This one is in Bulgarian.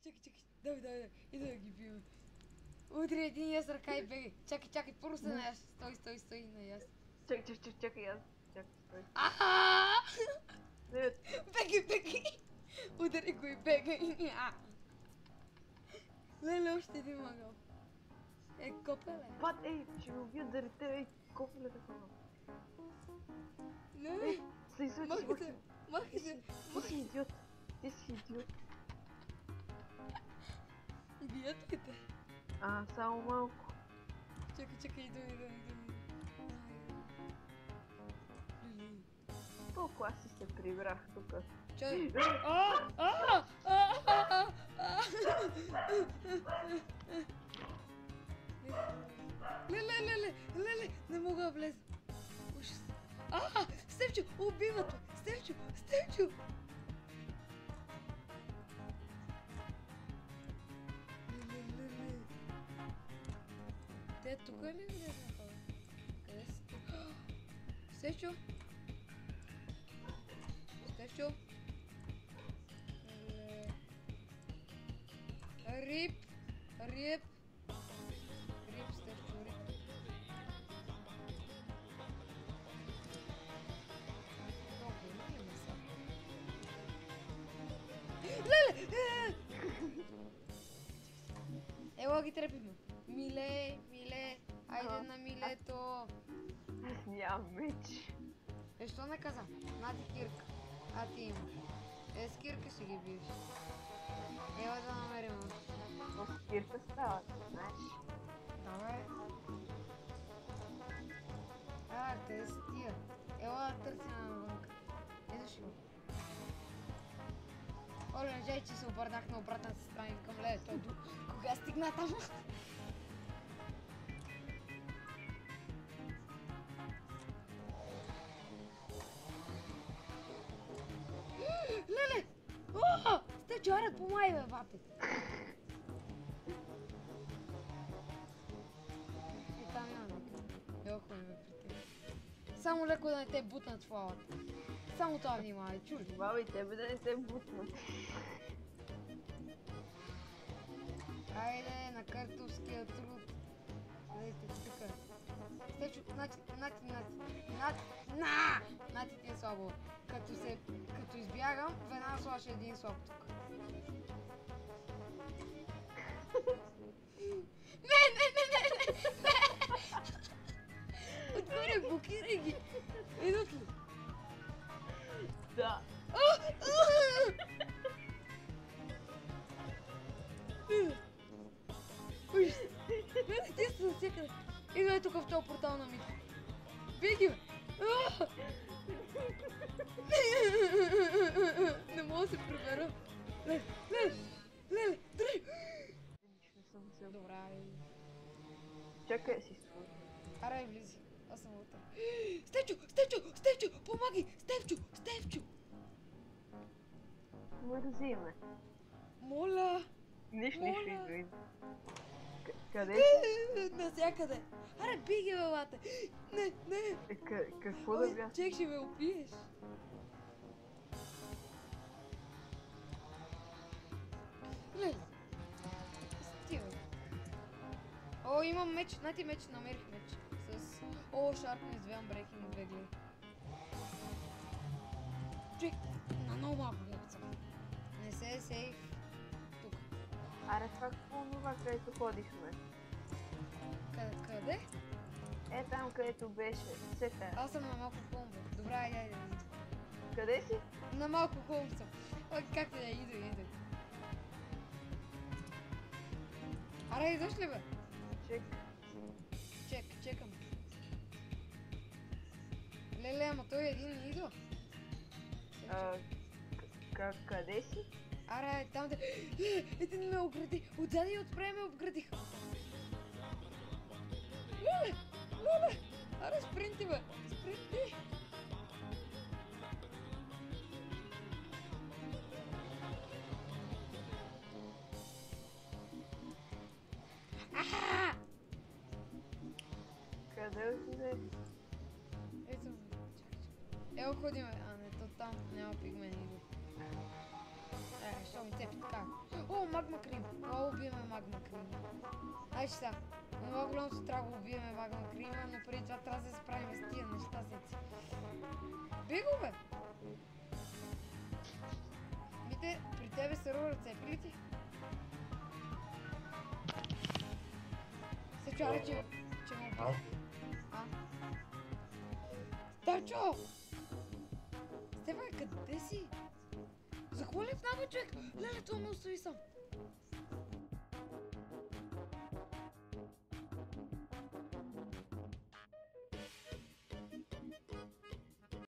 чакай. Давай. Ида да ги бием. Удри един с ръка и бегай. Чакай, първо се наяш. Стой, наяш. Чакай, аз. Чакай, стой. Бегай! Удари го и бегай. Леле, още един мъгъл. Копеле. Пат, ще ме убият заради тебе, копеле такова. Не, Слизай, махай се. Ти си идиот. Бият ли те? Само малко. Чакай, идвам. Толкова аз си се прибрах тук. Чай. Леле, не мога да влеза. Ужас. Стефчо, убиват ме. Стефчо. Леле. Те тук ли влезнаха? Къде си ти? Стефчо? Рип, Стефчо, рип. Леле! Ела ги трепиме. Миле, айде на милето. Нямам меч. Що не каза? На ти кирка. Ти имаш. С кирка ще ги биеш. Ела да намерим още. Но с кирка става, знаеш. Давай. Къде си тия? Ела да търсим навънка. Ето го. Оле, не жай, че се обърнах на обратната страна и към леде. Той кога стигна там? Леле! Стефчо, аре, помай бе, бате! И там има някакъв. Елко ме при теб. Само леко да не те бутнат в лавата. Само това внимавай, чули? Баба и тебе да не те бутнат. Айде, на картовския труд. Дайте тука. Стефчо, Нати ти е слабо. Като избягам, веднага слагаш един слаб тук. Не! Отгоре, блокирай ги! Идват ли? Да. Ти си навсякъде. Идвай тук в този портал на Митко. Беги, бе! Не мога да се прибера. Леле, дръж! Не съм се... Добре, Чакай да си служа. аре, влизи. Аз съм вътре. Стефчо! Помагай! Стефчо! Мързи ме. Моля! Нищо идва. Къде си? Навсякъде. Аре, биги, бе, лате. Не. Какво да бях? Чек, ще ме убиеш. Леле. Стига. Имам меч. Нати меч, намерих меч. С... Sharpness 2 Unbreaking 2 гледай. Чек, на много малко гледам. Не се е сейф. Тук. Аре, това това, където ходихме. Къде? Там, където беше. Сета. Аз съм на малко хълм, бе. Добре, айде. Къде си? На малко хълм съм. Както да идвай. Аре, идваш ли, бе? Чекам. Леле, ама той един не идва. Къде си? Аре, там да... Един ме огради. Отзади и отпред ме обградиха. Леле! Аре, спринти, бе! Спринти! Къде отиде? Ето, чакай. Ево ходиме. Не, то там няма пигмени. чакай, що ми цепи така. О, магма крим. О, убиеме магма крим. Ай сега. На много голямото трябва да убиеме магма крима, но преди това трябва да се справим с тия неща сеци. Би го бе! Мите, при тебе сервера цепи ли ти? Се чуя, че ме убива. А? Стачо! Стефан, къде си? За какво ли в набо човек? Леле, това ме остави сам.